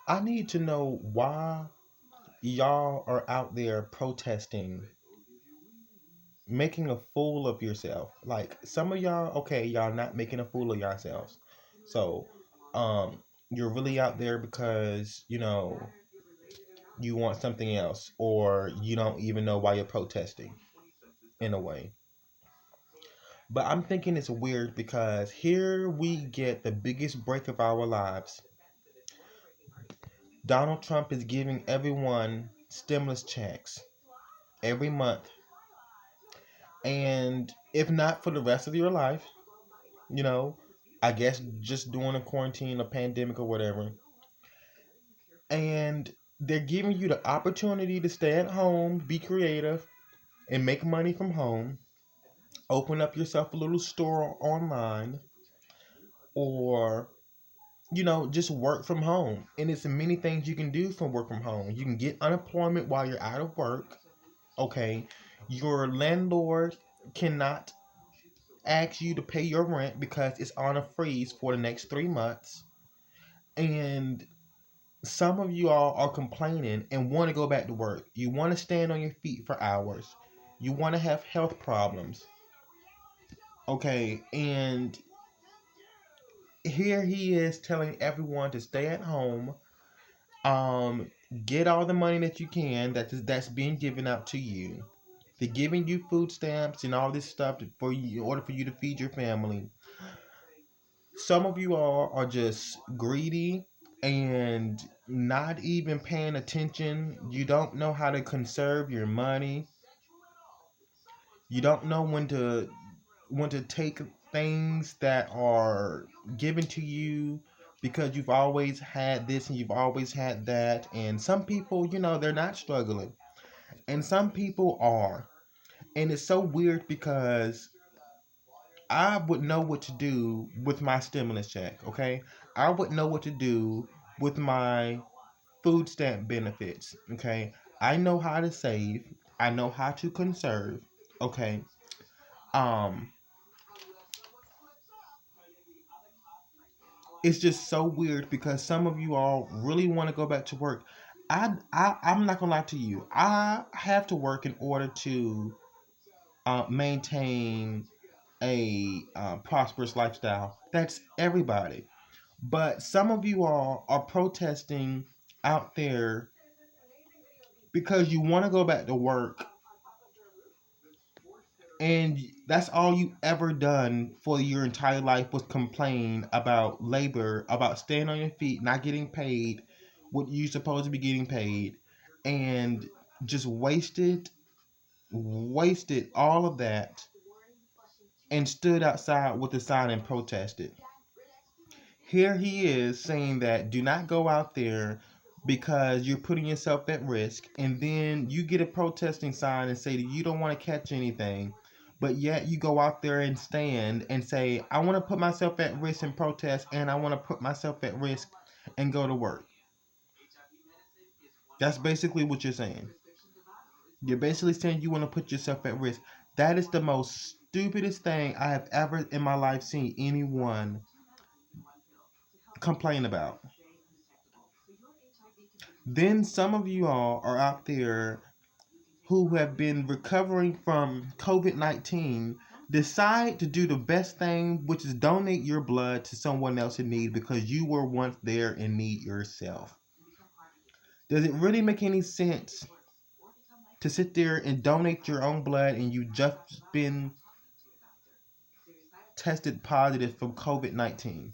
I need to know why y'all are out there protesting, making a fool of yourself. Like some of y'all, okay, y'all not making a fool of yourselves. So, you're really out there because you want something else, or you don't even know why you're protesting. In a way, but I'm thinking it's weird because here we get the biggest break of our lives. Donald Trump is giving everyone stimulus checks every month, and if not for the rest of your life, you know, I guess just during a quarantine, a pandemic, or whatever. And they're giving you the opportunity to stay at home, be creative, and make money from home. Open up yourself a little store online, or just work from home. And it's many things you can do from work from home. You can get unemployment while you're out of work. Okay, your landlord cannot ask you to pay your rent because it's on a freeze for the next 3 months. And some of you all are complaining and want to go back to work. You want to stand on your feet for hours. You want to have health problems. Okay, and here he is telling everyone to stay at home. Um, get all the money that you can that's being given out to you. They're giving you food stamps and all this stuff for you in order for you to feed your family. Some of you all are just greedy and not even paying attention. You don't know how to conserve your money. You don't know when to take things that are given to you because you've always had this and you've always had that. And some people, they're not struggling. And some people are. And it's so weird because I would know what to do with my stimulus check, okay? I would know what to do with my food stamp benefits, okay? I know how to save, I know how to conserve, okay? Um it's just so weird because some of you all really want to go back to work. I'm not gonna lie to you. I have to work in order to maintain a prosperous lifestyle. That's everybody. But some of you all are protesting out there because you want to go back to work, and that's all you ever done for your entire life was complain about labor, about staying on your feet, not getting paid what you're supposed to be getting paid, and just wasted all of that and stood outside with a sign and protested. Here he is saying that do not go out there because you're putting yourself at risk, and then you get a protesting sign and say that you don't want to catch anything, but yet you go out there and stand and say, I want to put myself at risk and protest, and I want to put myself at risk and go to work. That's basically what you're saying. You're basically saying you want to put yourself at risk. That is the most stupidest thing I have ever in my life seen anyone complain about. Then some of you all are out there who have been recovering from COVID 19 decide to do the best thing, which is donate your blood to someone else in need because you were once there in need yourself. Does it really make any sense to sit there and donate your own blood and you just been tested positive for COVID 19?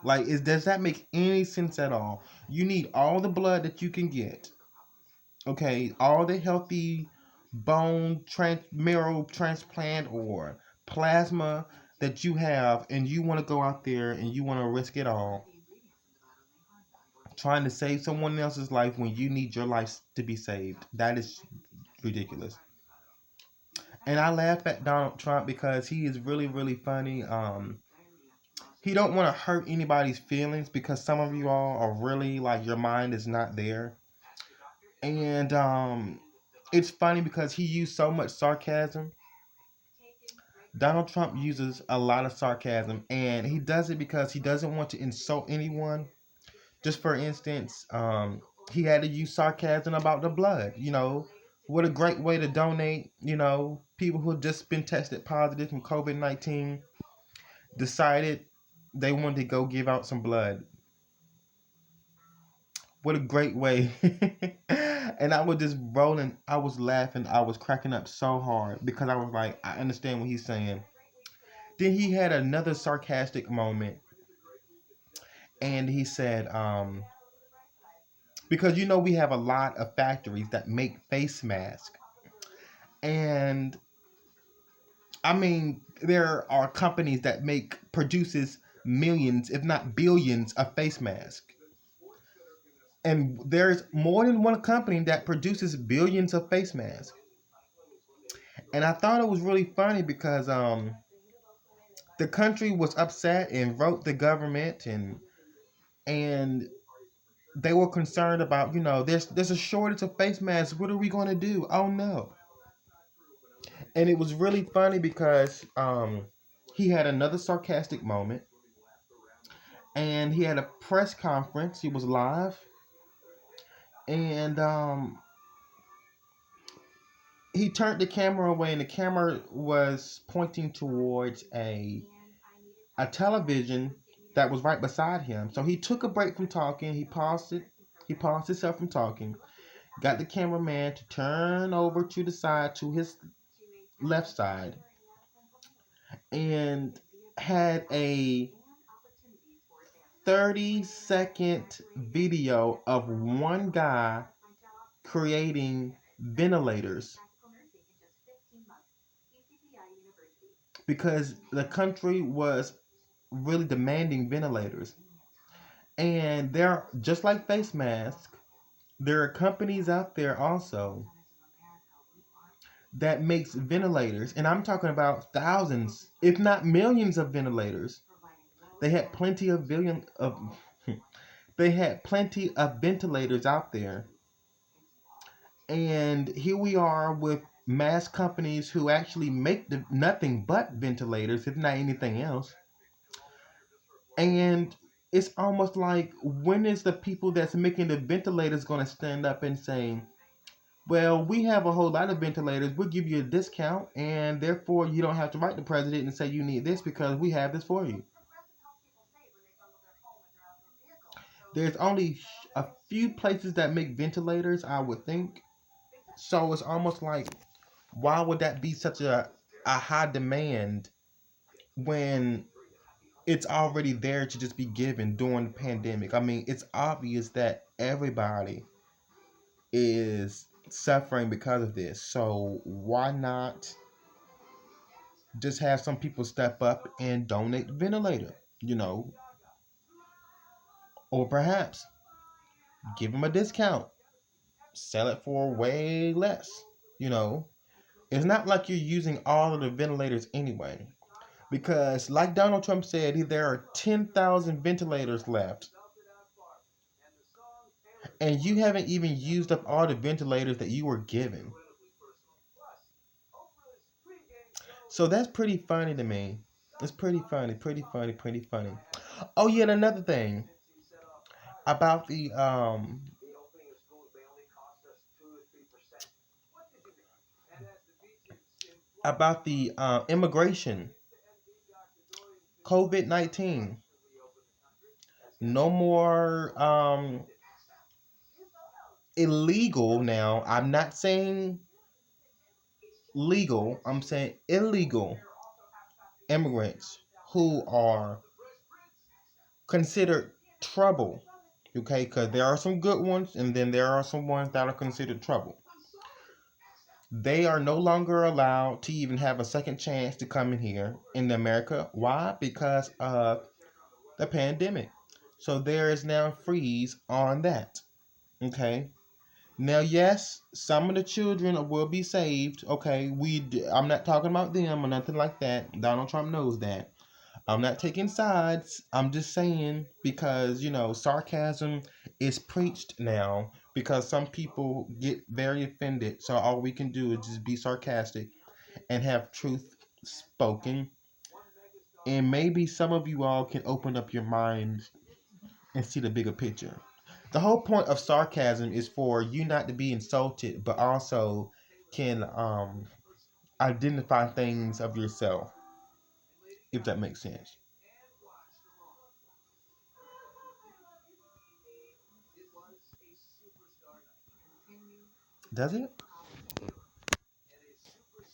Like, does that make any sense at all? You need all the blood that you can get. Okay, all the healthy marrow transplant or plasma that you have, and you want to go out there and you want to risk it all trying to save someone else's life when you need your life to be saved. That is ridiculous. And I laugh at Donald Trump because he is really, really funny. He don't want to hurt anybody's feelings because some of you all are really like your mind is not there. And it's funny because he used so much sarcasm. Donald Trump uses a lot of sarcasm, and he does it because he doesn't want to insult anyone Just for instance, he had to use sarcasm about the blood. What a great way to donate. People who have just been tested positive from COVID-19 decided they wanted to go give out some blood. What a great way. And I was just rolling. I was laughing. I was cracking up so hard because I was like, I understand what he's saying. Then he had another sarcastic moment, and he said, because we have a lot of factories that make face masks. And I mean, there are companies that produces millions, if not billions, of face masks. And there's more than one company that produces billions of face masks. And I thought it was really funny because the country was upset and wrote the government, and they were concerned about, there's a shortage of face masks. What are we going to do? Oh no. And it was really funny because he had another sarcastic moment, and he had a press conference. He was live, and he turned the camera away, and the camera was pointing towards a television that was right beside him. So he took a break from talking. He paused it. He paused himself from talking. Got the cameraman to turn over to the side, to his left side, and had a 30-second video of one guy creating ventilators because the country was really demanding ventilators. And they're just like face masks. There are companies out there also that makes ventilators, and I'm talking about thousands, if not millions, of ventilators. They had plenty of billion of they had plenty of ventilators out there. And here we are with mass companies who actually make nothing but ventilators, if not anything else. And it's almost like, when is the people that's making the ventilators going to stand up and say, well, we have a whole lot of ventilators. We'll give you a discount, and therefore you don't have to write the president and say you need this because we have this for you. There's only a few places that make ventilators, I would think. So it's almost like, why would that be such a high demand when it's already there to just be given during the pandemic? I mean, it's obvious that everybody is suffering because of this. So why not just have some people step up and donate ventilator, or perhaps give them a discount, sell it for way less. You know, it's not like you're using all of the ventilators anyway, because like Donald Trump said, there are 10,000 ventilators left, and you haven't even used up all the ventilators that you were given. So that's pretty funny to me. It's pretty funny, pretty funny, pretty funny. Oh yeah, and another thing about the immigration, COVID-19. No more illegal now. I'm not saying legal. I'm saying illegal immigrants who are considered trouble. Okay, because there are some good ones, and then there are some ones that are considered trouble. They are no longer allowed to even have a second chance to come in here in America. Why? Because of the pandemic. So there is now a freeze on that. Okay. Now, yes, some of the children will be saved. Okay, I'm not talking about them or nothing like that. Donald Trump knows that. I'm not taking sides. I'm just saying, because sarcasm is preached now because some people get very offended. So all we can do is just be sarcastic and have truth spoken. And maybe some of you all can open up your minds and see the bigger picture. The whole point of sarcasm is for you not to be insulted, but also can identify things of yourself, if that makes sense. Does it?